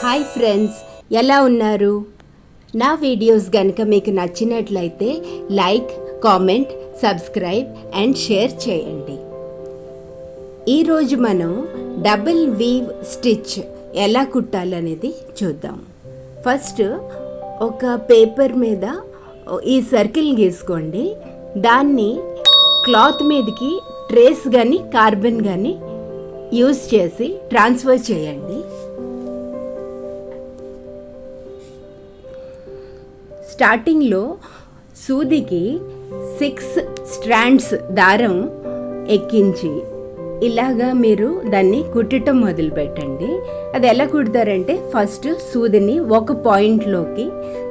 Hi friends, ఎలా ఉన్నారు? నా వీడియోస్ కనుక మీకు నచ్చినట్లయితే like, comment, subscribe and share చేయండి. ఈరోజు మనం డబుల్ వీవ్ స్టిచ్ ఎలా కుట్టాలనేది చూద్దాం. ఫస్ట్ ఒక పేపర్ మీద ఈ సర్కిల్ గీసుకోండి. దాన్ని క్లాత్ మీదకి ట్రేస్ కానీ కార్బన్ కానీ యూజ్ చేసి ట్రాన్స్ఫర్ చేయండి. స్టార్టింగ్లో సూదికి 6 స్ట్రాండ్స్ దారం ఎక్కించి ఇలాగా మీరు దాన్ని కుట్టడం మొదలుపెట్టండి. అది ఎలా కుడతారంటే ఫస్ట్ సూదిని ఒక పాయింట్లోకి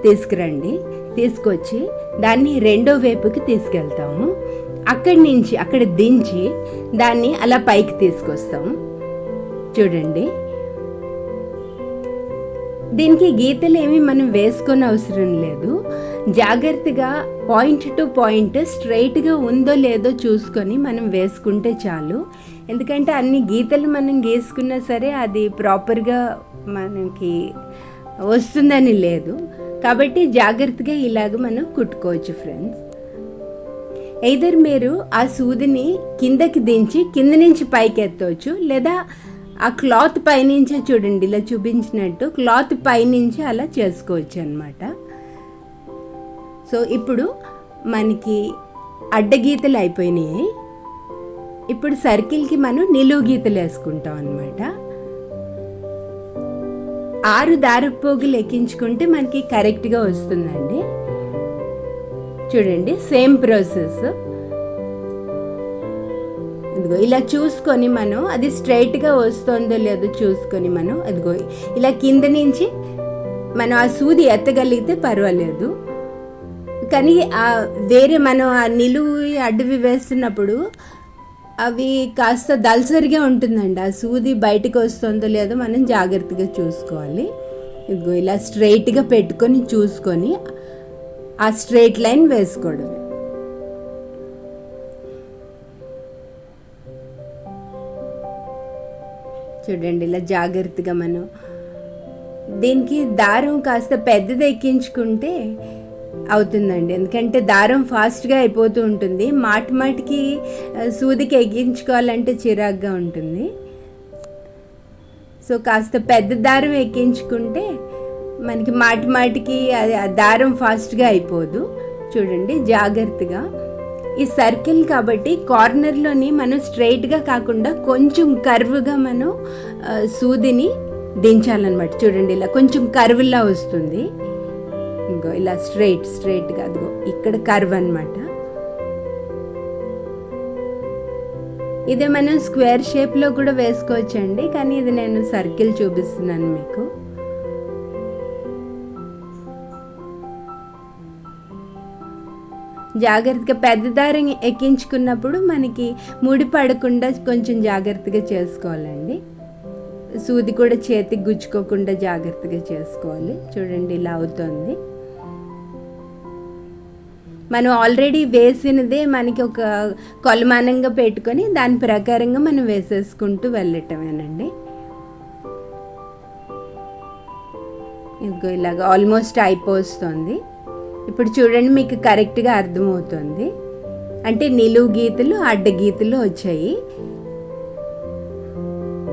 తీసుకురండి. తీసుకొచ్చి దాన్ని రెండో వైపుకి తీసుకెళ్తాము. అక్కడ దించి దాన్ని అలా పైకి తీసుకొస్తాం. చూడండి, దీనికి గీతలు ఏమి మనం వేసుకొని అవసరం లేదు. జాగ్రత్తగా పాయింట్ టు పాయింట్ స్ట్రైట్గా ఉందో లేదో చూసుకొని మనం వేసుకుంటే చాలు. ఎందుకంటే అన్ని గీతలు మనం గీసుకున్నా సరే అది ప్రాపర్గా మనకి వస్తుందని లేదు. కాబట్టి జాగ్రత్తగా ఇలాగ మనం కుట్టుకోవచ్చు ఫ్రెండ్స్. ఎయిదర్ మీరు ఆ సూదిని కిందకి దించి కింద నుంచి పైకి ఎత్తవచ్చు, లేదా ఆ క్లాత్ పైనుంచే చూడండి ఇలా చూపించినట్టు క్లాత్ పైనుంచి అలా చేసుకోవచ్చు అన్నమాట. సో ఇప్పుడు మనకి అడ్డగీతలు అయిపోయినాయి. ఇప్పుడు సర్కిల్కి మనం నిలువు గీతలు వేసుకుంటాం అన్నమాట. 6 దారపు పోగులు ఎక్కించుకుంటే మనకి కరెక్ట్గా వస్తుందండి. చూడండి, సేమ్ ప్రాసెస్. ఇదిగో ఇలా చూసుకొని మనం అది స్ట్రైట్గా వస్తుందో లేదో చూసుకొని మనం అదిగో ఇలా కింద నుంచి మనం ఆ సూది ఎత్తగలిగితే పర్వాలేదు. కానీ వేరే మనం ఆ నిలువు అడ్డవి వేస్తున్నప్పుడు అవి కాస్త దల్సరిగా ఉంటుందండి. ఆ సూది బయటకు వస్తుందో లేదో మనం జాగ్రత్తగా చూసుకోవాలి. ఇదిగో ఇలా స్ట్రైట్గా పెట్టుకొని చూసుకొని ఆ స్ట్రైట్ లైన్ వేసుకోవడమే. చూడండి, ఇలా జాగ్రత్తగా మనం దీనికి దారం కాస్త పెద్దది ఎక్కించుకుంటే అవుతుందండి. ఎందుకంటే దారం ఫాస్ట్గా అయిపోతూ ఉంటుంది. మాటికి సూదికి ఎక్కించుకోవాలంటే చిరాగ్గా ఉంటుంది. సో కాస్త పెద్ద దారం ఎక్కించుకుంటే మనకి మాటికి అది దారం ఫాస్ట్గా అయిపోదు. చూడండి జాగ్రత్తగా ఈ సర్కిల్ కాబట్టి కార్నర్లోని మనం స్ట్రైట్గా కాకుండా కొంచెం కర్వ్గా మనం సూదిని దించాలన్నమాట. చూడండి, ఇలా కొంచెం కర్వ్లా వస్తుంది. ఇంకో ఇలా స్ట్రైట్గా అదిగో ఇక్కడ కర్వ్ అన్నమాట. ఇదే మనం స్క్వేర్ షేప్లో కూడా వేసుకోవచ్చండి, కానీ ఇది నేను సర్కిల్ చూపిస్తున్నాను మీకు. జాగ్రత్తగా పెద్ద దారం ఎక్కించుకున్నప్పుడు మనకి ముడి పడకుండా కొంచెం జాగ్రత్తగా చేసుకోవాలండి. సూది కూడా చేతికి గుచ్చుకోకుండా జాగ్రత్తగా చేసుకోవాలి. చూడండి, ఇలా అవుతుంది. మనం ఆల్రెడీ వేసినదే మనకి ఒక కొలమానంగా పెట్టుకొని దాని ప్రకారంగా మనం వేసేసుకుంటూ వెళ్ళటమేనండి. ఇదిగో ఇలాగ ఆల్మోస్ట్ అయిపోతుంది. ఇప్పుడు చూడండి, మీకు కరెక్ట్గా అర్థమవుతుంది. అంటే నిలువు గీతలు అడ్డ గీతలు వచ్చాయి.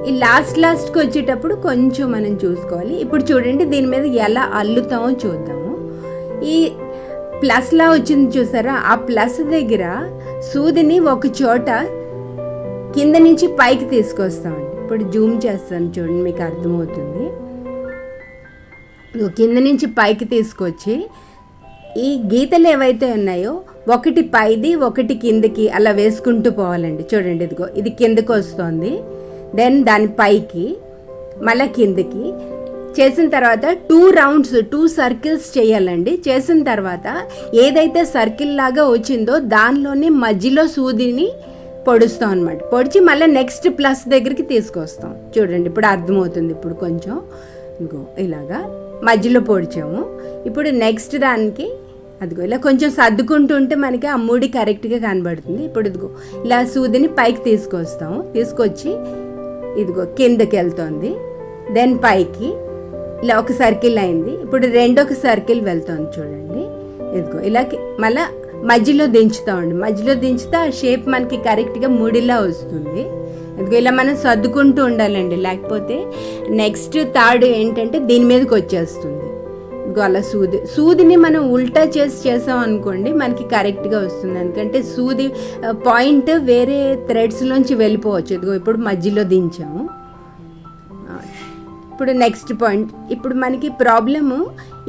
ఈ లాస్ట్కి వచ్చేటప్పుడు కొంచెం మనం చూసుకోవాలి. ఇప్పుడు చూడండి, దీని మీద ఎలా అల్లుతామో చూద్దాము. ఈ ప్లస్లా వచ్చింది చూసారా, ఆ ప్లస్ దగ్గర సూదిని ఒక చోట కింద నుంచి పైకి తీసుకొస్తామండి. ఇప్పుడు జూమ్ చేస్తాను చూడండి, మీకు అర్థమవుతుంది. కింద నుంచి పైకి తీసుకొచ్చి ఈ గీతలు ఏవైతే ఉన్నాయో ఒకటి పైది ఒకటి కిందకి అలా వేసుకుంటూ పోవాలండి. చూడండి, ఇదిగో ఇది కిందకి వస్తుంది, దెన్ దాని పైకి మళ్ళీ కిందకి చేసిన తర్వాత 2 సర్కిల్స్ చేయాలండి. చేసిన తర్వాత ఏదైతే సర్కిల్ లాగా వచ్చిందో దానిలోనే మధ్యలో సూదిని పొడుస్తాం అనమాట. పొడిచి మళ్ళీ నెక్స్ట్ ప్లస్ దగ్గరికి తీసుకొస్తాం. చూడండి, ఇప్పుడు అర్థమవుతుంది. ఇప్పుడు కొంచెం ఇదిగో ఇలాగా మధ్యలో పొడిచాము. ఇప్పుడు నెక్స్ట్ దానికి అదిగో ఇలా కొంచెం సర్దుకుంటూ ఉంటే మనకి ఆ ముడి కరెక్ట్గా కనబడుతుంది. ఇప్పుడు ఇదిగో ఇలా సూదిని పైకి తీసుకొస్తాము. తీసుకొచ్చి ఇదిగో కిందకి వెళ్తుంది, దెన్ పైకి ఇలా ఒక సర్కిల్ అయింది. ఇప్పుడు రెండొక సర్కిల్ వెళ్తాం చూడండి. ఇదిగో ఇలా మళ్ళీ మధ్యలో దించుతామండి. మధ్యలో దించితే ఆ షేప్ మనకి కరెక్ట్గా ముడిలా వస్తుంది. ఇదిగో ఇలా మనం సర్దుకుంటూ ఉండాలండి, లేకపోతే నెక్స్ట్ తాడు ఏంటంటే దీని మీదకి వచ్చేస్తుంది. ఇదిగో అలా సూదిని మనం ఉల్టా చేసాం అనుకోండి మనకి కరెక్ట్గా వస్తుంది. ఎందుకంటే సూది పాయింట్ వేరే థ్రెడ్స్లోంచి వెళ్ళిపోవచ్చు. ఇదిగో ఇప్పుడు మధ్యలో దించాము. ఇప్పుడు నెక్స్ట్ పాయింట్, ఇప్పుడు మనకి ప్రాబ్లము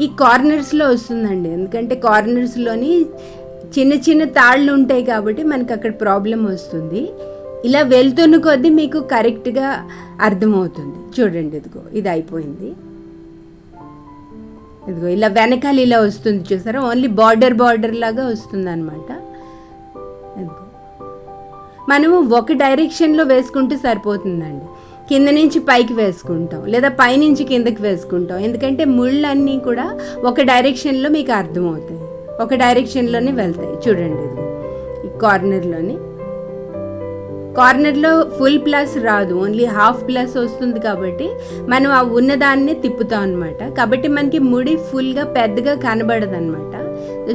ఈ కార్నర్స్లో వస్తుందండి. ఎందుకంటే కార్నర్స్లోని చిన్న చిన్న తాళ్ళు ఉంటాయి కాబట్టి మనకి అక్కడ ప్రాబ్లం వస్తుంది. ఇలా వెళ్తున్న కొద్దీ మీకు కరెక్ట్గా అర్థమవుతుంది. చూడండి, ఇదిగో ఇది అయిపోయింది. ఇదిగో ఇలా వెనకాల ఇలా వస్తుంది, చూసారా? ఓన్లీ బార్డర్ లాగా వస్తుంది అనమాట. ఇదిగో మనము ఒక డైరెక్షన్లో వేసుకుంటే సరిపోతుందండి. కింద నుంచి పైకి వేసుకుంటాం, లేదా పైనుంచి కిందకి వేసుకుంటాం. ఎందుకంటే ముళ్ళన్నీ కూడా ఒక డైరెక్షన్లో మీకు అర్థమవుతాయి, ఒక డైరెక్షన్లోనే వెళ్తాయి. చూడండి, ఇది ఈ కార్నర్లో ఫుల్ ప్లస్ రాదు, ఓన్లీ హాఫ్ ప్లస్ వస్తుంది. కాబట్టి మనం ఆ ఉన్నదాన్ని తిప్పుతాం అనమాట. కాబట్టి మనకి ముడి ఫుల్గా పెద్దగా కనబడదు అనమాట.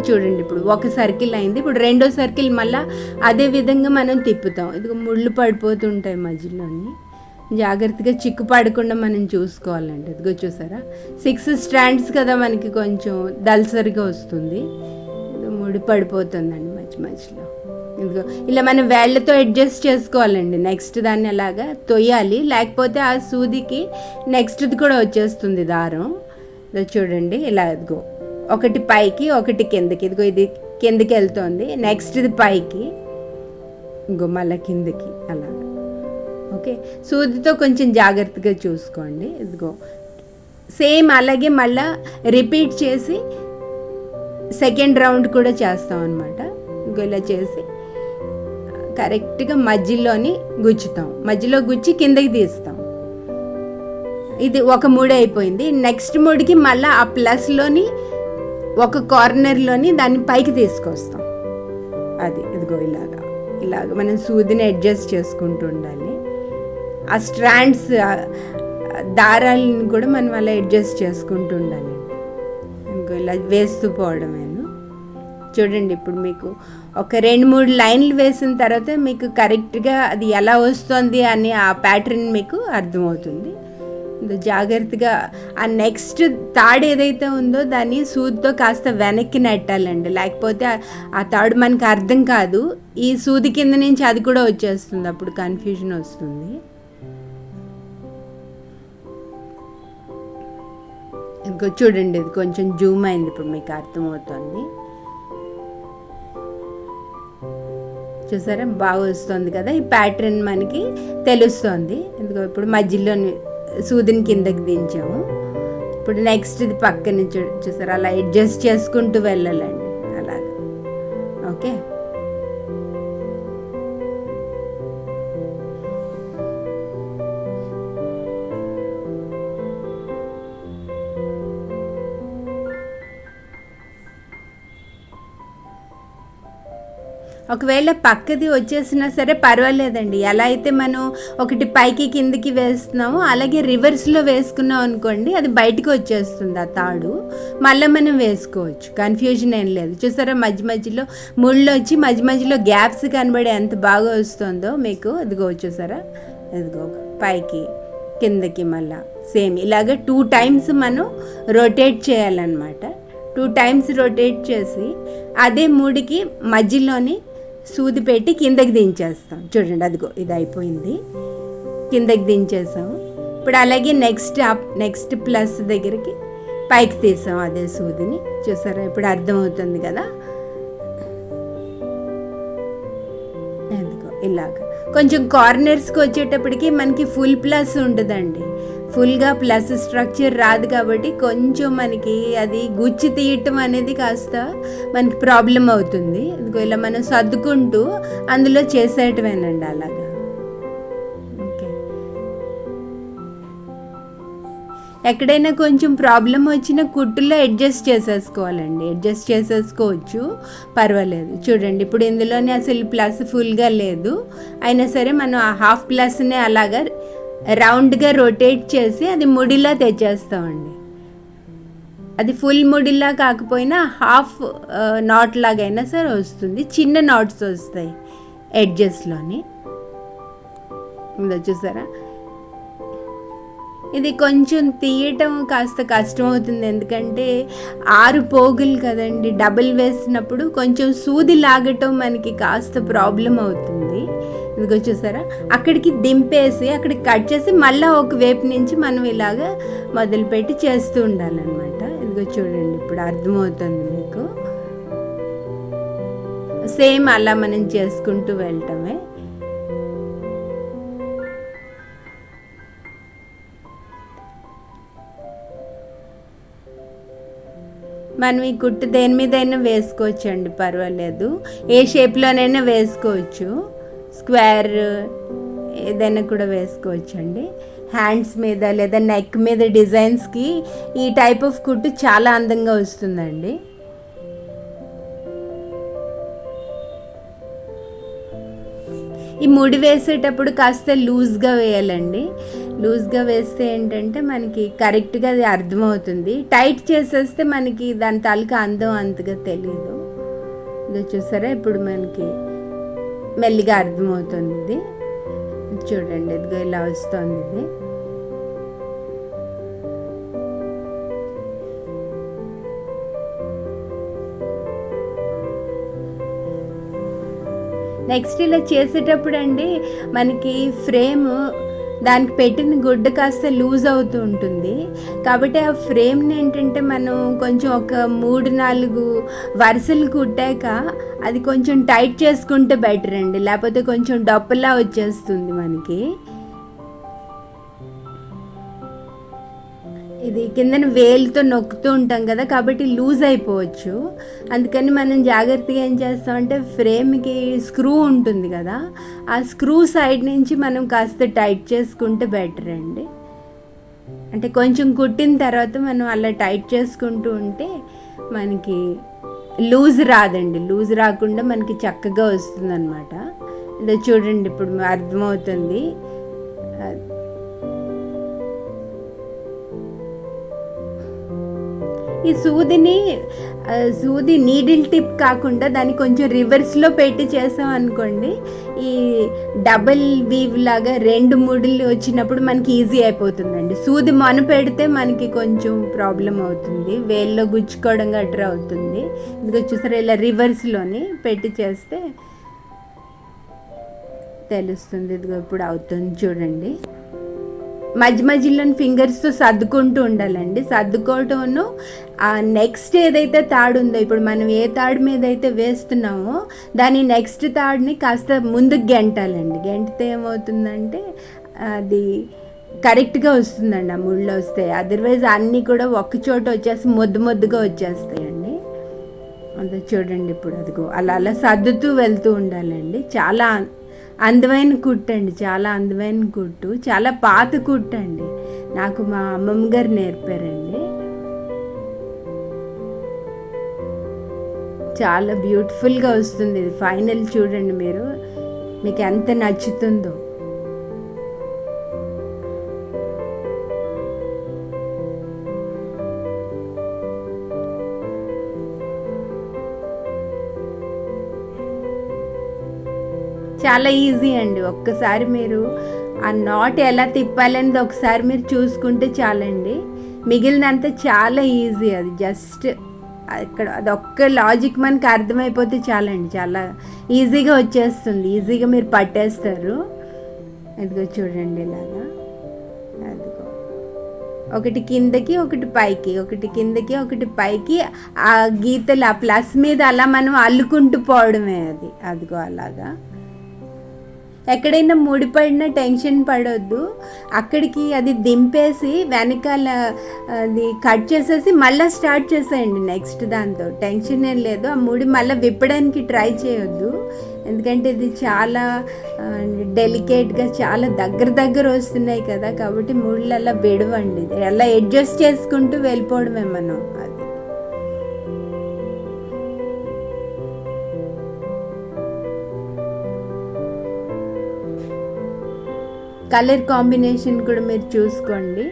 చూడండి, ఇప్పుడు ఒక సర్కిల్ అయింది. ఇప్పుడు రెండో సర్కిల్ మళ్ళీ అదే విధంగా మనం తిప్పుతాం. ఇది ముళ్ళు పడిపోతుంటాయి మధ్యలోని. జాగ్రత్తగా చిక్కు పడకుండా మనం చూసుకోవాలండి. ఇదిగో చూసారా, 6 స్ట్రాండ్స్ కదా, మనకి కొంచెం దల్సరిగా వస్తుంది. ముడి పడిపోతుందండి మధ్యలో. ఇదిగో ఇలా మనం వేళ్ళతో అడ్జస్ట్ చేసుకోవాలండి. నెక్స్ట్ దాన్ని అలాగా తొయ్యాలి, లేకపోతే ఆ సూదికి నెక్స్ట్ది కూడా వచ్చేస్తుంది దారం. చూడండి, ఇలా ఇదిగో ఒకటి పైకి ఒకటి కిందకి. ఇదిగో ఇది కిందకి వెళ్తుంది, నెక్స్ట్ది పైకి, ఇంకో మళ్ళీ కిందకి, అలాగా. ఓకే, సూదితో కొంచెం జాగ్రత్తగా చూసుకోండి. ఇదిగో సేమ్ అలాగే మళ్ళీ రిపీట్ చేసి సెకండ్ రౌండ్ కూడా చేస్తాం అనమాట. ఇంకో ఇలా చేసి కరెక్ట్గా మధ్యలోని గుచ్చుతాం. మధ్యలో గుచ్చి కిందకి తీస్తాం. ఇది ఒక ముడి అయిపోయింది. నెక్స్ట్ ముడికి మళ్ళీ ఆ ప్లస్లోని ఒక కార్నర్లోని దాన్ని పైకి తీసుకొస్తాం. అది ఇదిగో ఇలాగ మనం సూదిని అడ్జస్ట్ చేసుకుంటూ ఉండాలి. ఆ స్ట్రాండ్స్ దారాలను కూడా మనం అలా అడ్జస్ట్ చేసుకుంటూ ఉండాలి. ఇంకో ఇలా వేస్తూ పోవడమేను. చూడండి, ఇప్పుడు మీకు ఒక 2-3 లైన్లు వేసిన తర్వాత మీకు కరెక్ట్గా అది ఎలా వస్తుంది అని ఆ ప్యాటర్న్ మీకు అర్థమవుతుంది. జాగ్రత్తగా ఆ నెక్స్ట్ తాడు ఏదైతే ఉందో దాన్ని సూదితో కాస్త వెనక్కి నెట్టాలండి, లేకపోతే ఆ తాడు మనకు అర్థం కాదు. ఈ సూది కింద నుంచి అది కూడా వచ్చేస్తుంది, అప్పుడు కన్ఫ్యూజన్ వస్తుంది. ఇంకో చూడండి, ఇది కొంచెం జూమ్ అయింది, ఇప్పుడు మీకు అర్థమవుతుంది. చూసారా, బాగా వస్తుంది కదా, ఈ ప్యాటర్న్ మనకి తెలుస్తుంది. ఎందుకో ఇప్పుడు మధ్యలో సూదిని కిందకి దించాము. ఇప్పుడు నెక్స్ట్ ఇది పక్కన చూసారా, అలా అడ్జస్ట్ చేసుకుంటూ వెళ్ళాలండి, అలాగా. ఓకే, ఒకవేళ పక్కది వచ్చేసినా సరే పర్వాలేదండి. ఎలా అయితే మనం ఒకటి పైకి కిందికి వేస్తున్నామో అలాగే రివర్స్లో వేసుకున్నాం అనుకోండి, అది బయటకు వచ్చేస్తుంది ఆ తాడు. మళ్ళీ మనం వేసుకోవచ్చు, కన్ఫ్యూజన్ ఏం లేదు. చూసారా, మధ్యలో ముళ్ళు వచ్చి మధ్యలో గ్యాప్స్ కనబడి ఎంత బాగా వస్తుందో మీకు. ఇదిగో చూసారా, ఇదిగో పైకి కిందకి మళ్ళా సేమ్ ఇలాగ 2 టైమ్స్ మనం రొటేట్ చేయాలన్నమాట. 2 టైమ్స్ రొటేట్ చేసి అదే ముడికి మధ్యలోని సూది పెట్టి కిందకి దించేస్తాం. చూడండి, అదిగో ఇది అయిపోయింది, కిందకి దించేసాం. ఇప్పుడు అలాగే నెక్స్ట్ ప్లస్ దగ్గరికి పైకి తీసాం అదే సూదిని. చూసారా, ఇప్పుడు అర్థమవుతుంది కదా. ఎందుకో ఇలాగ కొంచెం కార్నర్స్కి వచ్చేటప్పటికి మనకి ఫుల్ ప్లస్ ఉండదండి, ఫుల్గా ప్లస్ స్ట్రక్చర్ రాదు. కాబట్టి కొంచెం మనకి అది గుచ్చి తీయటం అనేది కాస్త మనకి ప్రాబ్లం అవుతుంది. ఇదిగో ఇలా మనం సర్దుకుంటూ అందులో చేసేయటమేనండి, అలాగా. ఓకే, ఎక్కడైనా కొంచెం ప్రాబ్లం వచ్చినా కుట్టులో అడ్జస్ట్ చేసేసుకోవాలండి, అడ్జస్ట్ చేసేసుకోవచ్చు, పర్వాలేదు. చూడండి, ఇప్పుడు ఇందులోనే అసలు ప్లస్ ఫుల్గా లేదు, అయినా సరే మనం ఆ హాఫ్ ప్లస్నే అలాగా రౌండ్గా రొటేట్ చేసి అది ముడిలా తెచ్చేస్తామండి. అది ఫుల్ ముడిలా కాకపోయినా హాఫ్ నాట్ లాగైనా సరే వస్తుంది, చిన్న నాట్స్ వస్తాయి ఎడ్జెస్లోని. చూసారా, ఇది కొంచెం తీయటం కాస్త కష్టం అవుతుంది, ఎందుకంటే 6 పోగులు కదండి, డబుల్ వేసినప్పుడు కొంచెం సూది లాగటం మనకి కాస్త ప్రాబ్లం అవుతుంది. ఇదిగో చూసారా, అక్కడికి దింపేసి అక్కడికి కట్ చేసి మళ్ళీ ఒక వైపు నుంచి మనం ఇలాగా మొదలుపెట్టి చేస్తూ ఉండాలన్నమాట. ఇదిగో చూడండి, ఇప్పుడు అర్థమవుతుంది మీకు. సేమ్ అలా మనం చేసుకుంటూ వెళ్ళటమే. మనం ఈ కుట్టు దేని మీదైనా వేసుకోవచ్చు అండి, పర్వాలేదు, ఏ షేప్లోనైనా వేసుకోవచ్చు, స్క్వేర్ ఏదైనా కూడా వేసుకోవచ్చు అండి. హ్యాండ్స్ మీద లేదా నెక్ మీద డిజైన్స్కి ఈ టైప్ ఆఫ్ కుట్టు చాలా అందంగా వస్తుందండి. ఈ ముడి వేసేటప్పుడు కాస్త లూజ్గా వేయాలండి. లూజ్గా వేస్తే ఏంటంటే మనకి కరెక్ట్గా అది అర్థమవుతుంది. టైట్ చేసేస్తే మనకి దాని తాలూకా అందం అంతగా తెలియదు. ఇది చూసారా, ఇప్పుడు మనకి మెల్లిగా అర్థమవుతుంది. చూడండి, ఇదిగో ఇలా వస్తుంది ఇది. నెక్స్ట్ ఇలా చేసేటప్పుడు అండి మనకి ఫ్రేమ్ దానికి పెట్టిన గుడ్డ కాస్త లూజ్ అవుతూ ఉంటుంది, కాబట్టి ఆ ఫ్రేమ్ని ఏంటంటే మనం కొంచెం ఒక 3-4 వరుసలు కుట్టాక అది కొంచెం టైట్ చేసుకుంటే బెటర్ అండి, లేకపోతే కొంచెం డొప్పలా వచ్చేస్తుంది మనకి. ఇది కిందన వేలుతో నొక్కుతూ ఉంటాం కదా, కాబట్టి లూజ్ అయిపోవచ్చు. అందుకని మనం జాగ్రత్తగా ఏం చేస్తామంటే ఫ్రేమ్కి స్క్రూ ఉంటుంది కదా, ఆ స్క్రూ సైడ్ నుంచి మనం కాస్త టైట్ చేసుకుంటే బెటర్ అండి. అంటే కొంచెం కుట్టిన తర్వాత మనం అలా టైట్ చేసుకుంటూ ఉంటే మనకి లూజ్ రాదండి, లూజ్ రాకుండా మనకి చక్కగా వస్తుంది అనమాట. ఇదో చూడండి, ఇప్పుడు అర్థమవుతుంది. ఈ సూది నీడిల్ టిప్ కాకుండా దాన్ని కొంచెం రివర్స్లో పెట్టి చేసాం అనుకోండి, ఈ డబల్ వీవ్ లాగా 2 ముడులు వచ్చినప్పుడు మనకి ఈజీ అయిపోతుందండి. సూది మొన పెడితే మనకి కొంచెం ప్రాబ్లం అవుతుంది, వేల్లో గుచ్చుకోవడం గట్రా అవుతుంది. ఇదిగో చూసారా, ఇలా రివర్స్లోని పెట్టి చేస్తే తెలుస్తుంది. ఇదిగో ఇప్పుడు అవుతుంది చూడండి. మధ్య మధ్యలో ఫింగర్స్తో సర్దుకుంటూ ఉండాలండి. సర్దుకోవటంను నెక్స్ట్ ఏదైతే తాడు ఉందో, ఇప్పుడు మనం ఏ తాడు మీద అయితే వేస్తున్నామో దాని నెక్స్ట్ తాడుని కాస్త ముందుకు గెంటాలండి. గెంటితే ఏమవుతుందంటే అది కరెక్ట్గా వస్తుందండి, ఆ ముళ్ళు వస్తాయి. అదర్వైజ్ అన్నీ కూడా ఒక్కచోట వచ్చేసి మొద్దుగా వచ్చేస్తాయండి. అంతే చూడండి, ఇప్పుడు అదిగో అలా అలా సర్దుతూ వెళ్తూ ఉండాలండి. చాలా అందమైన కుట్టు అండి, చాలా అందమైన కుట్టు, చాలా పాత కుట్టు అండి, నాకు మా అమ్మమ్మ గారు నేర్పారండి. చాలా బ్యూటిఫుల్గా వస్తుంది ఇది. ఫైనల్ చూడండి, మీకు ఎంత నచ్చుతుందో. చాలా ఈజీ అండి. ఒక్కసారి మీరు ఆ నాట్ ఎలా తిప్పాలనేది ఒకసారి మీరు చూసుకుంటే చాలండి, మిగిలినంతా చాలా ఈజీ. అది జస్ట్ ఇక్కడ అదొక్క లాజిక్ మనకి అర్థమైపోతే చాలండి, చాలా ఈజీగా వచ్చేస్తుంది, ఈజీగా మీరు పట్టేస్తారు. ఇదిగో చూడండి, ఇలాగా అదిగో ఒకటి కిందకి ఒకటి పైకి, ఒకటి కిందకి ఒకటి పైకి, ఆ గీతలు ఆ ప్లస్ మీద అలా మనం అల్లుకుంటూ పోవడమే. అదిగో అలాగా. ఎక్కడైనా ముడిపడినా టెన్షన్ పడొద్దు, అక్కడికి అది దింపేసి వెనకాల అది కట్ చేసేసి మళ్ళీ స్టార్ట్ చేసేయండి నెక్స్ట్ దాంతో. టెన్షన్ ఏం లేదు, ఆ ముడి మళ్ళీ విప్పడానికి ట్రై చేయొద్దు, ఎందుకంటే ఇది చాలా డెలికేట్గా చాలా దగ్గర వస్తున్నాయి కదా, కాబట్టి ముళ్ళు అలా విడవండి, అలా అడ్జస్ట్ చేసుకుంటూ వెళ్ళిపోవడమే మనం. అది కలర్ కాంబినేషన్ కూడా మీరు చూసుకోండి.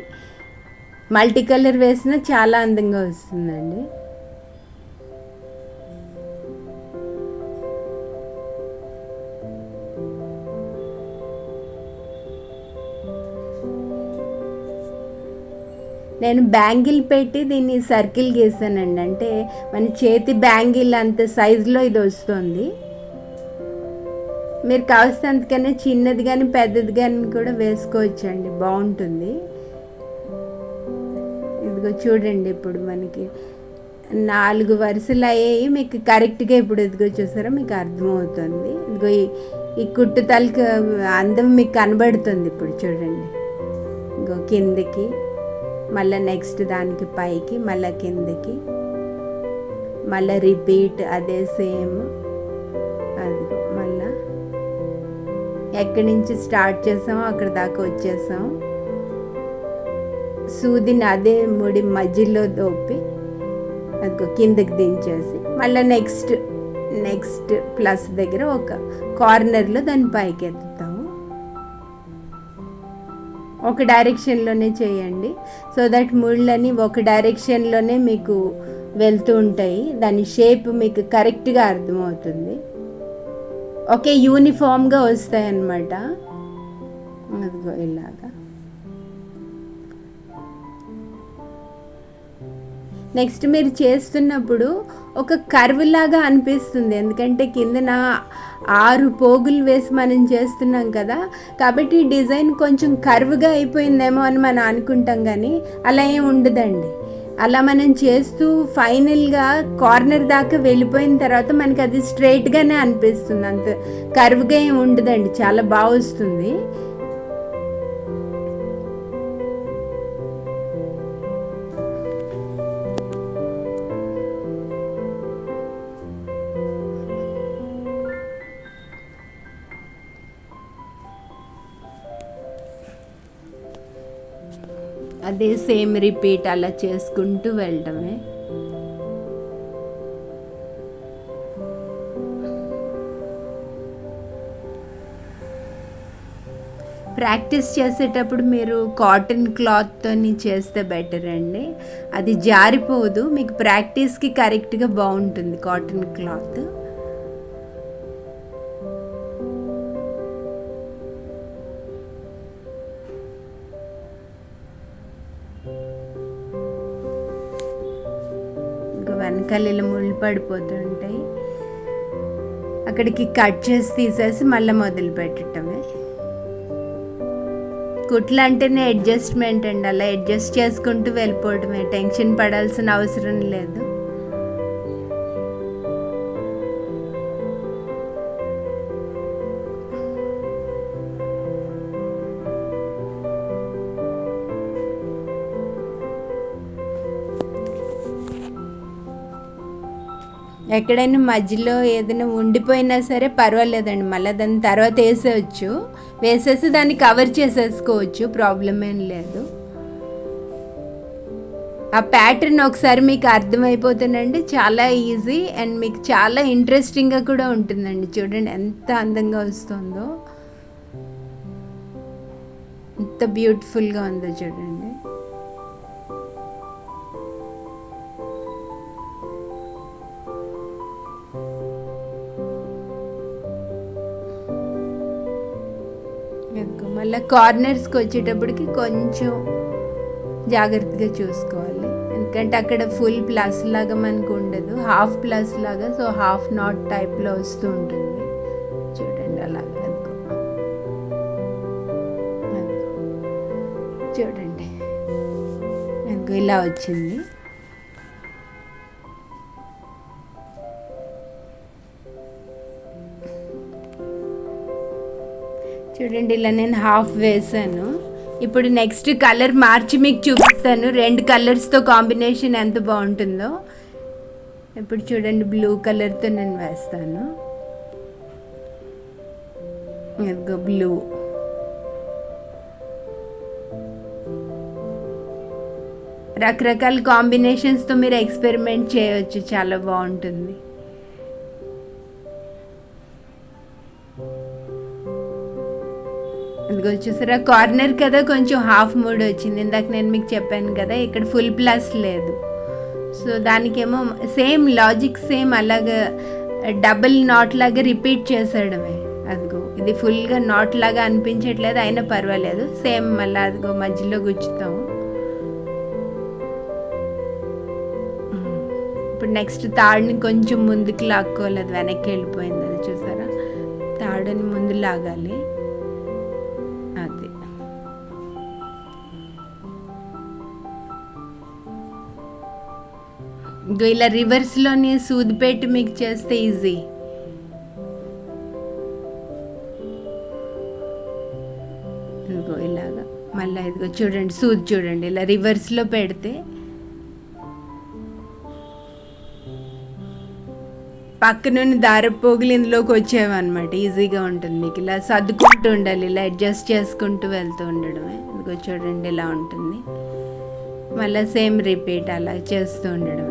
మల్టీ కలర్ వేసినా చాలా అందంగా వస్తుందండి. నేను బ్యాంగిల్ పెట్టి దీన్ని సర్కిల్ గీసానండి. అంటే మన చేతి బ్యాంగిల్ అంత సైజులో ఇది వస్తుంది. మీరు కావాల్సినంతకన్నా చిన్నది కానీ పెద్దది కానీ కూడా వేసుకోవచ్చండి, బాగుంటుంది. ఇదిగో చూడండి, ఇప్పుడు మనకి 4 వరుసలు అయ్యాయి. మీకు కరెక్ట్గా ఇప్పుడు ఇదిగో చూసారా, మీకు అర్థమవుతుంది. ఇదిగో ఈ కుట్టు తలకు అందం మీకు కనబడుతుంది. ఇప్పుడు చూడండి, ఇదిగో కిందకి, మళ్ళీ నెక్స్ట్ దానికి పైకి, మళ్ళీ కిందకి, మళ్ళీ రిపీట్ అదే సేమ్. అదిగో మళ్ళా ఎక్కడి నుంచి స్టార్ట్ చేసామో అక్కడ దాకా వచ్చేసాం. సూదిని అదే ముడి మధ్యలో దోపి అదిగో కిందకి దించేసి మళ్ళీ నెక్స్ట్ ప్లస్ దగ్గర ఒక కార్నర్లో దాన్ని పైకి ఎత్తుతాము. ఒక డైరెక్షన్లోనే చేయండి, సో దట్ ముళ్ళని ఒక డైరెక్షన్లోనే మీకు వెళ్తూ ఉంటాయి. దాని షేప్ మీకు కరెక్ట్గా అర్థమవుతుంది. ఒకే యూనిఫామ్గా వస్తాయి అన్నమాట. అదిగో ఇలాగా. నెక్స్ట్ మీరు చేస్తున్నప్పుడు ఒక కర్వ్ లాగా అనిపిస్తుంది, ఎందుకంటే కిందన 6 పోగులు వేసి మనం చేస్తున్నాం కదా, కాబట్టి ఈ డిజైన్ కొంచెం కర్వ్గా అయిపోయిందేమో అని మనం అనుకుంటాం, కానీ అలా ఏం ఉండదండి. అలా మనం చేస్తూ ఫైనల్గా కార్నర్ దాకా వెళ్ళిపోయిన తర్వాత మనకి అది స్ట్రైట్గానే అనిపిస్తుంది, అంత కర్వ్గా ఏం ఉండదండి, చాలా బాగా వస్తుంది. అదే సేమ్ రిపీట్ అలా చేసుకుంటూ వెళ్ళడమే. ప్రాక్టీస్ చేసేటప్పుడు మీరు కాటన్ క్లాత్తో చేస్తే బెటర్ అండి, అది జారిపోదు, మీకు ప్రాక్టీస్కి కరెక్ట్గా బాగుంటుంది కాటన్ క్లాత్. వెనకాల ఇలా ముళ్ళు పడిపోతుంటాయి, అక్కడికి కట్ చేసి తీసేసి మళ్ళీ మొదలు పెట్టడమే. కుట్లు అంటేనే అడ్జస్ట్మెంట్ అండి, అలా అడ్జస్ట్ చేసుకుంటూ వెళ్ళిపోవడమే, టెన్షన్ పడాల్సిన అవసరం లేదు. ఎక్కడైనా మధ్యలో ఏదైనా ఉండిపోయినా సరే పర్వాలేదండి, మళ్ళీ దాన్ని తర్వాత వేసేసి దాన్ని కవర్ చేసేసుకోవచ్చు, ప్రాబ్లం ఏం లేదు. ఆ ప్యాటర్న్ ఒకసారి మీకు అర్థమైపోతుందండి, చాలా ఈజీ అండ్ మీకు చాలా ఇంట్రెస్టింగ్గా కూడా ఉంటుందండి. చూడండి ఎంత అందంగా వస్తుందో, ఎంత బ్యూటిఫుల్గా ఉందో చూడండి. మళ్ళీ కార్నర్స్కి వచ్చేటప్పటికి కొంచెం జాగ్రత్తగా చూసుకోవాలి, ఎందుకంటే అక్కడ ఫుల్ ప్లస్ లాగా మనకు ఉండదు, హాఫ్ ప్లస్ లాగా, సో హాఫ్ నాట్ టైప్లో వస్తూ ఉంటుంది. చూడండి అలాగా, చూడండి అందుకో ఇలా వచ్చింది. చూడండి ఇలా నేను హాఫ్ వేసాను. ఇప్పుడు నెక్స్ట్ కలర్ మార్చి మీకు చూపిస్తాను, 2 కలర్స్తో కాంబినేషన్ ఎంత బాగుంటుందో. ఇప్పుడు చూడండి బ్లూ కలర్తో నేను వేస్తాను, ఇదిగో బ్లూ. రకరకాల కాంబినేషన్స్తో మీరు ఎక్స్పెరిమెంట్ చేయవచ్చు, చాలా బాగుంటుంది. ఇదిగో చూసారా, కార్నర్ కదా కొంచెం హాఫ్ మూడ్ వచ్చింది. ఇందాక నేను మీకు చెప్పాను కదా ఇక్కడ ఫుల్ ప్లస్ లేదు. సో దానికేమో సేమ్ లాజిక్, సేమ్ అలాగా డబుల్ నాట్ లాగా రిపీట్ చేసేయడమే. అదిగో ఇది ఫుల్గా నాట్ లాగా అనిపించట్లేదు, అయినా పర్వాలేదు, సేమ్ మళ్ళీ అదిగో మధ్యలో గుచ్చుతాము. ఇప్పుడు నెక్స్ట్ తాడుని కొంచెం ముందుకు లాక్కోలేదు, వెనక్కి వెళ్ళిపోయింది. అది చూసారా, తాడుని ముందు లాగాలి. అది ఇంకో ఇలా రివర్స్లోని సూది పెట్టి మీకు చేస్తే ఈజీ. ఇదిగో ఇలాగా మళ్ళీ ఇదిగో చూడండి, సూది చూడండి, ఇలా రివర్స్లో పెడితే పక్క నుండి దారపోగులు ఇందులోకి వచ్చేవన్నమాట. ఈజీగా ఉంటుంది మీకు. ఇలా సర్దుకుంటూ ఉండాలి, ఇలా అడ్జస్ట్ చేసుకుంటూ వెళ్తూ ఉండడమే. ఇదిగో చూడండి ఇలా ఉంటుంది. మళ్ళీ సేమ్ రిపీట్ అలా చేస్తూ ఉండడమే.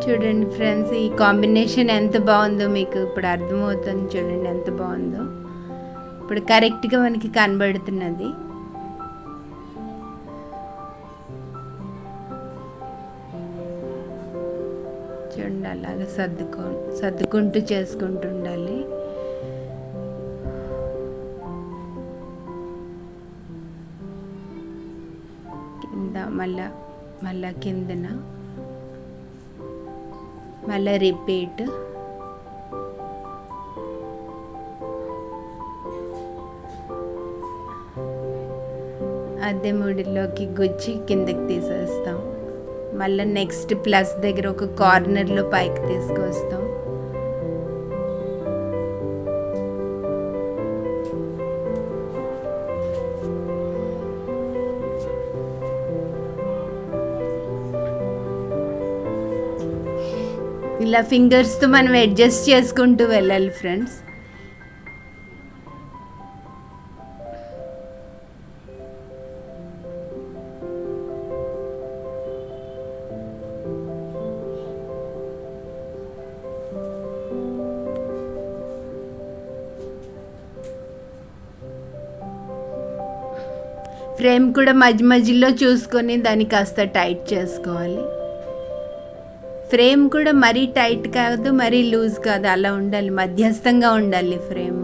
చూడండి ఫ్రెండ్స్, ఈ కాంబినేషన్ ఎంత బాగుందో మీకు ఇప్పుడు అర్థమవుతుంది. చూడండి ఎంత బాగుందో, ఇప్పుడు కరెక్ట్గా మనకి కనబడుతున్నది. చూడండి అలాగే సర్దుకుంటూ చేసుకుంటూ ఉండాలి. కింద మళ్ళా కిందన మళ్ళీ రిపీట్. అదే ముడిలోకి గుచ్చి కిందకి తీసేస్తాం. మళ్ళీ నెక్స్ట్ ప్లస్ దగ్గర ఒక కార్నర్లో పైకి తీసుకొస్తాం. ఇలా ఫింగర్స్తో మనం అడ్జస్ట్ చేసుకుంటూ వెళ్ళాలి ఫ్రెండ్స్. ఫ్రేమ్ కూడా మధ్యలో చూసుకొని దాన్ని కాస్త టైట్ చేసుకోవాలి. ఫ్రేమ్ కూడా మరీ టైట్ కాదు, మరీ లూజ్ కాదు, అలా ఉండాలి, మధ్యస్థంగా ఉండాలి ఫ్రేమ్.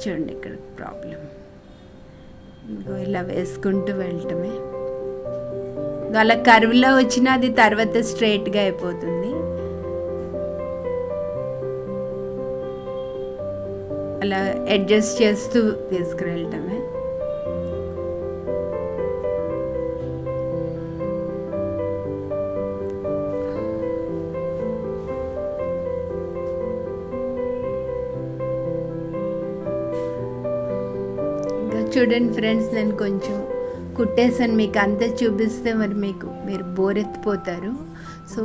చూడండి ఇక్కడ ప్రాబ్లం. ఇలా వేసుకుంటూ వెళ్ళటమే. అలా కర్వ్లో వచ్చినా అది తర్వాత స్ట్రైట్గా అయిపోతుంది. అలా అడ్జస్ట్ చేస్తూ తీసుకువెళ్ళటమే. చూడండి ఫ్రెండ్స్, నేను కొంచెం కుట్టేసాను, మీకు అంతా చూపిస్తే మరి మీరు బోర్ ఎత్తిపోతారు. సో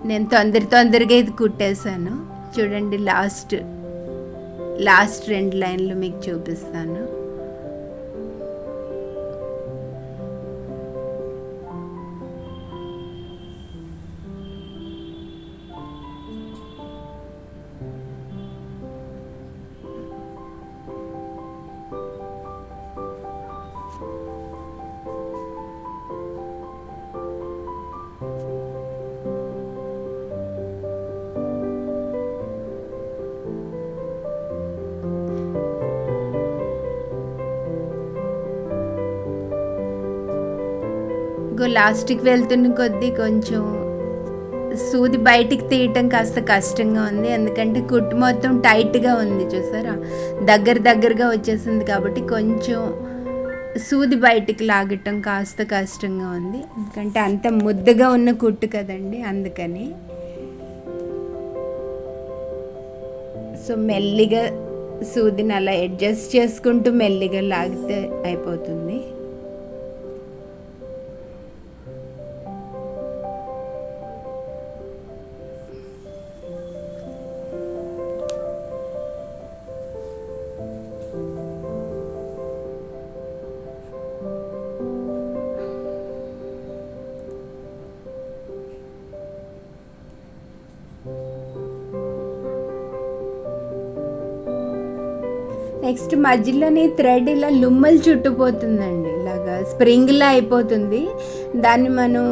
నేను తొందరగా ఇది కుట్టేశాను. చూడండి లాస్ట్ 2 లైన్లు మీకు చూపిస్తాను. ఇదిగో లాస్ట్కి వెళ్తున్న కొద్దీ కొంచెం సూది బయటికి తీయటం కాస్త కష్టంగా ఉంది, ఎందుకంటే కుట్టు మొత్తం టైట్గా ఉంది చూసారా, దగ్గరగా వచ్చేసింది కాబట్టి కొంచెం సూది బయటికి లాగటం కాస్త కష్టంగా ఉంది, ఎందుకంటే అంత ముద్దగా ఉన్న కుట్టు కదండి అందుకని. సో మెల్లిగా సూదిని అలా అడ్జస్ట్ చేసుకుంటూ మెల్లిగా లాగితే అయిపోతుంది. నెక్స్ట్ మధ్యలోని థ్రెడ్ ఇలా లుమ్మలు చుట్టుపోతుందండి, ఇలాగా స్ప్రింగ్లా అయిపోతుంది. దాన్ని మనం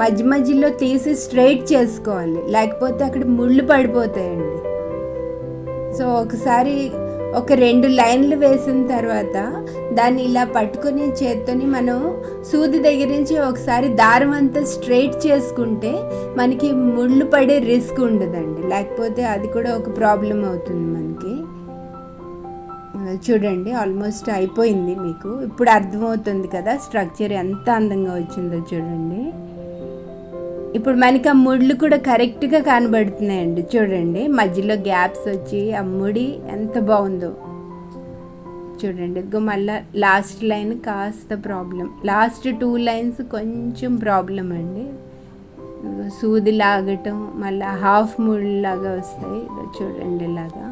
మధ్యలో తీసి స్ట్రైట్ చేసుకోవాలి, లేకపోతే అక్కడ ముళ్ళు పడిపోతాయండి. సో ఒకసారి ఒక 2 లైన్లు వేసిన తర్వాత దాన్ని ఇలా పట్టుకొని చేత్తోని మనం సూది దగ్గర నుంచి ఒకసారి దారం అంతా స్ట్రైట్ చేసుకుంటే మనకి ముళ్ళు పడే రిస్క్ ఉండదండి, లేకపోతే అది కూడా ఒక ప్రాబ్లం అవుతుంది మనకి. చూడండి ఆల్మోస్ట్ అయిపోయింది, మీకు ఇప్పుడు అర్థమవుతుంది కదా స్ట్రక్చర్ ఎంత అందంగా వచ్చిందో చూడండి. ఇప్పుడు మనకి ఆ ముళ్ళు కూడా కరెక్ట్గా కనబడుతున్నాయండి, చూడండి మధ్యలో గ్యాప్స్ వచ్చి ఆ ముడి ఎంత బాగుందో చూడండి. ఇదిగో మళ్ళీ లాస్ట్ లైన్ కాస్త ప్రాబ్లం, లాస్ట్ 2 లైన్స్ కొంచెం ప్రాబ్లం అండి. సూది లాగటం మళ్ళీ హాఫ్ ముళ్ళు లాగా వస్తాయి, చూడండి ఇలాగా.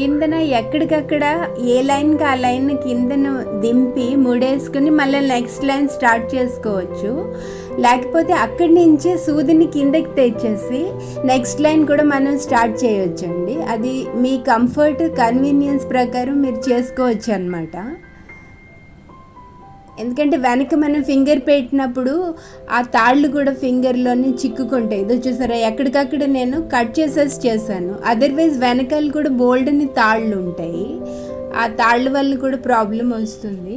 కిందన ఎక్కడికక్కడ ఏ లైన్కి ఆ లైన్ కిందను దింపి ముడేసుకుని మళ్ళీ నెక్స్ట్ లైన్ స్టార్ట్ చేసుకోవచ్చు, లేకపోతే అక్కడి నుంచి సూదిని కిందకి తెచ్చేసి నెక్స్ట్ లైన్ కూడా మనం స్టార్ట్ చేయొచ్చండి. అది మీ కంఫర్ట్ కన్వీనియన్స్ ప్రకారం మీరు చేసుకోవచ్చు అన్నమాట. ఎందుకంటే వెనక మనం ఫింగర్ పెట్టినప్పుడు ఆ తాళ్ళు కూడా ఫింగర్లోనే చిక్కుకుంటాయి. ఇదో చూసారా, ఎక్కడికక్కడ నేను కట్ చేశాను, అదర్వైజ్ వెనకాల కూడా బోల్డ్ని తాళ్ళు ఉంటాయి, ఆ తాళ్ళ వల్ల కూడా ప్రాబ్లం వస్తుంది.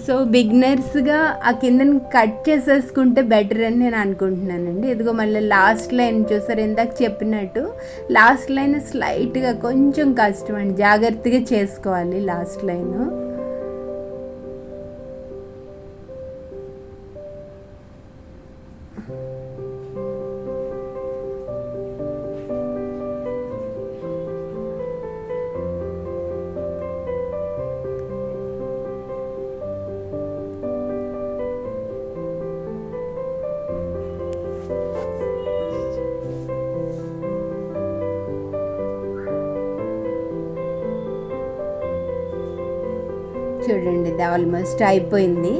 సో బిగినర్స్గా ఆ కిందని కట్ చేసేసుకుంటే బెటర్ అని నేను అనుకుంటున్నానండి. ఇదిగో మళ్ళీ లాస్ట్ లైన్ చూసారు, ఇందాక చెప్పినట్టు లాస్ట్ లైన్ స్లైట్గా కొంచెం కష్టం అండి, జాగ్రత్తగా చేసుకోవాలి లాస్ట్ లైను. చూడండి ఇది ఆల్మోస్ట్ అయిపోయింది.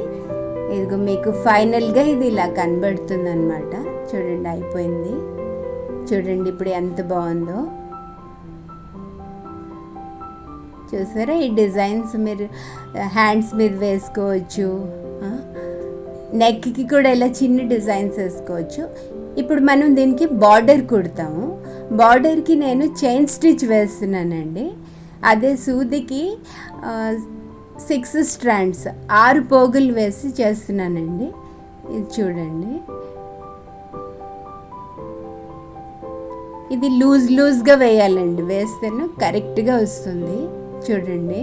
ఇదిగో మీకు ఫైనల్గా ఇది ఇలా కనబడుతుంది అన్నమాట. చూడండి అయిపోయింది, చూడండి ఇప్పుడు ఎంత బాగుందో చూసారా. ఈ డిజైన్స్ మీరు హ్యాండ్స్ మీద వేసుకోవచ్చు, నెక్కి కూడా ఇలా చిన్న డిజైన్స్ వేసుకోవచ్చు. ఇప్పుడు మనం దీనికి బార్డర్ కుడతాము. బార్డర్కి నేను చైన్ స్టిచ్ వేస్తున్నానండి. అదే సూదికి 6 స్ట్రాండ్స్ 6 పోగులు వేసి చేస్తున్నానండి. ఇది చూడండి, ఇది లూజ్గా వేయాలండి, వేస్తేనే కరెక్ట్గా వస్తుంది. చూడండి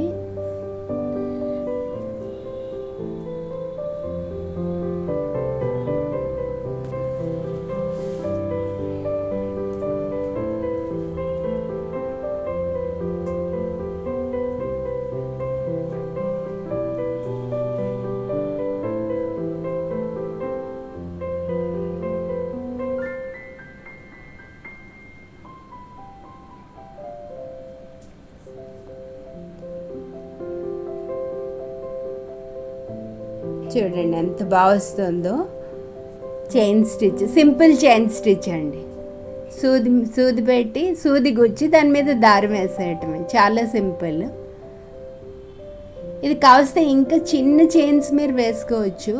చూడండి ఎంత బాగా వస్తుందో. Chain stitch, simple chain stitch అండి. సూది పెట్టి సూది గుచ్చి దాని మీద దారం వేసేయటమే, చాలా సింపుల్. ఇది కావస్తే ఇంకా చిన్న చైన్స్ మీరు వేసుకోవచ్చు.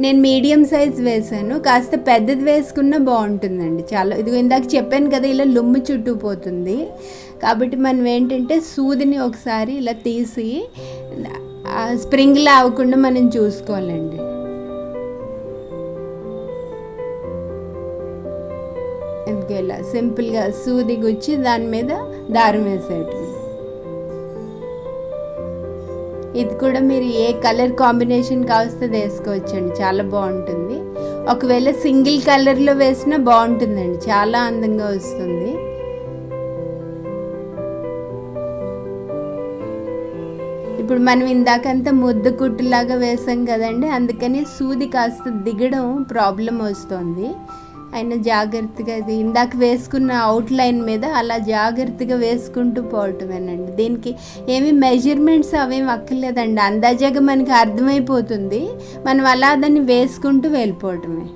నేను మీడియం సైజ్ వేసాను, కాస్త పెద్దది వేసుకున్నా బాగుంటుందండి. చాలా ఇదిగో ఇందాక చెప్పాను కదా, ఇలా లుమ్ము చుట్టుకుపోతుంది. కాబట్టి మనం ఏంటంటే సూదిని ఒకసారి ఇలా తీసి స్ప్రింగ్లా అవ్వకుండా మనం చూసుకోవాలండి. ఎందుకు ఇలా సింపుల్గా సూది గుచ్చి దాని మీద దారం వేసేయటం. ఇది కూడా మీరు ఏ కలర్ కాంబినేషన్ కావస్తే వేసుకోవచ్చండి, చాలా బాగుంటుంది. ఒకవేళ సింగిల్ కలర్లో వేసినా బాగుంటుందండి, చాలా అందంగా వస్తుంది. ఇప్పుడు మనం ఇందాకంతా ముద్దు కుట్టులాగా వేసాం కదండి, అందుకని సూది కాస్త దిగడం ప్రాబ్లం వస్తుంది. అయినా జాగ్రత్తగా అది ఇందాక వేసుకున్న అవుట్లైన్ మీద అలా జాగ్రత్తగా వేసుకుంటూ పోవటమేనండి. దీనికి ఏమి మెజర్మెంట్స్ అవేమి అక్కర్లేదండి, అందాజాగా మనకి అర్థమైపోతుంది. మనం అలా దాన్ని వేసుకుంటూ వెళ్ళిపోవటమే.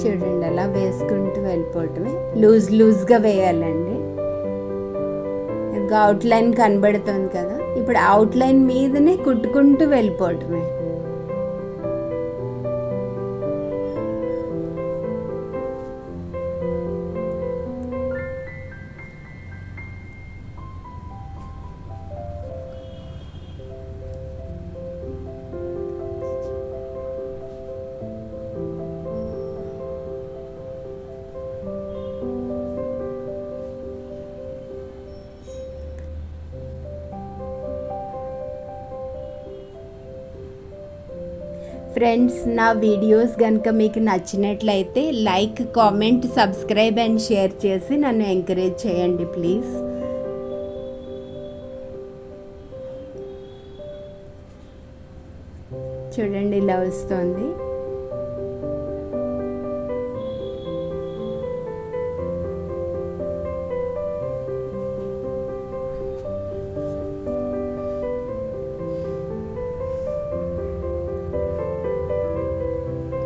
చూడండి, అలా వేసుకుంటూ వెళ్ళిపోవటమే. లూజ్గా వేయాలండి. ఇంకా అవుట్లైన్ కనబడుతుంది కదా, ఇప్పుడు అవుట్లైన్ మీదనే కుట్టుకుంటూ వెళ్ళిపోవటమే. ఫ్రెండ్స్, నా వీడియోస్ కనుక మీకు నచ్చినట్లయితే like, comment, subscribe and share చేసి నన్ను ఎంకరేజ్ చేయండి ప్లీజ్. చూడండి, ఇలా వస్తుంది.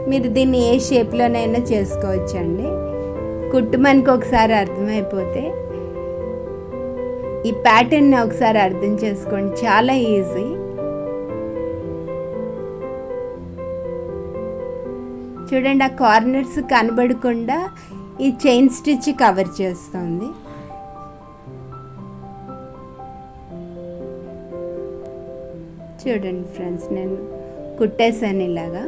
మీరు దీన్ని ఏ షేప్లోనైనా చేసుకోవచ్చండి. కుట్టు మనకు ఒకసారి అర్థమైపోతే ఈ ప్యాటర్న్ని ఒకసారి అర్థం చేసుకోండి, చాలా ఈజీ. చూడండి, ఆ కార్నర్స్ కనబడకుండా ఈ చైన్ స్టిచ్ కవర్ చేస్తుంది. చూడండి ఫ్రెండ్స్, నేను కుట్టేసాను ఇలాగా.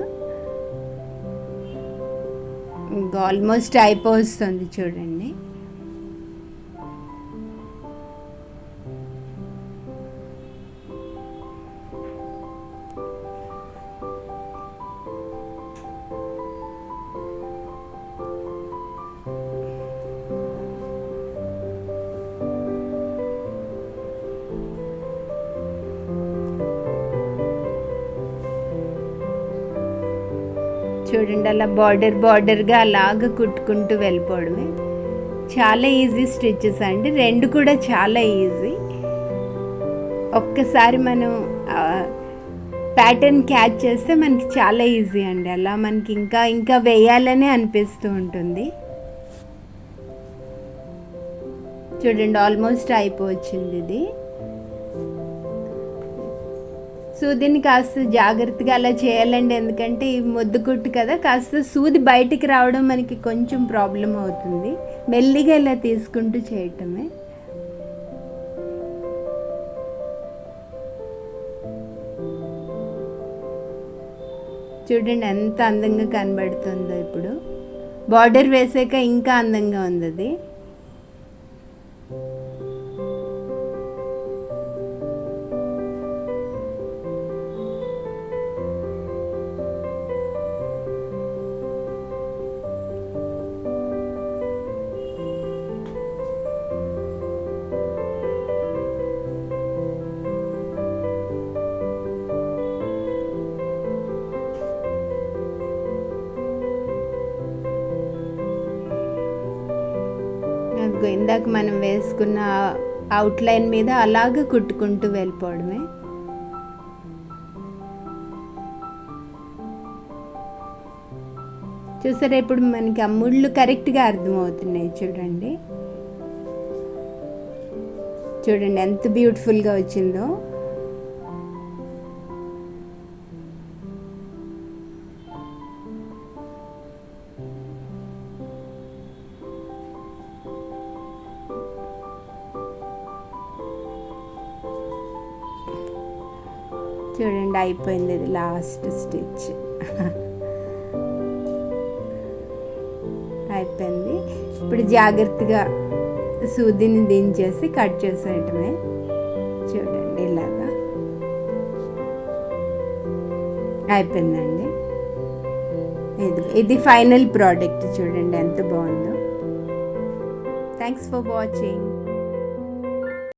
ఇంకా ఆల్మోస్ట్ అయిపోతుంది చూడండి. చూడండి, అలా బార్డర్గా అలాగ కుట్టుకుంటూ వెళ్ళిపోవడమే. చాలా ఈజీ స్టిచెస్ అండి, రెండు కూడా చాలా ఈజీ. ఒక్కసారి మనం ప్యాటర్న్ క్యాచ్ చేస్తే మనకి చాలా ఈజీ అండి. అలా మనకి ఇంకా వేయాలనే అనిపిస్తూ ఉంటుంది. చూడండి, ఆల్మోస్ట్ అయిపోవచ్చింది ఇది. సూదిని కాస్త జాగ్రత్తగా అలా చేయాలండి, ఎందుకంటే ఈ ముద్దు కుట్టు కదా, కాస్త సూది బయటికి రావడం మనకి కొంచెం ప్రాబ్లం అవుతుంది. మెల్లిగా ఇలా తీసుకుంటూ చేయటమే. చూడండి ఎంత అందంగా కనబడుతుందో. ఇప్పుడు బార్డర్ వేసాక ఇంకా అందంగా ఉంది అది. ఇందాక మనం వేసుకున్న అవుట్లైన్ మీద అలాగ కుట్టుకుంటూ వెళ్ళిపోవడమే. చూసారా, ఇప్పుడు మనకి ఆ ముళ్ళు కరెక్ట్గా అర్థమవుతున్నాయి. చూడండి చూడండి ఎంత బ్యూటిఫుల్గా వచ్చిందో. చూడండి అయిపోయింది, ఇది లాస్ట్ స్టిచ్ అయిపోయింది. ఇప్పుడు జాగ్రత్తగా సూదిని దించేసి కట్ చేసేయటమే. చూడండి ఇలాగా అయిపోయిందండి. ఇది ఫైనల్ ప్రోడక్ట్. చూడండి ఎంత బాగుందో. Thanks for watching.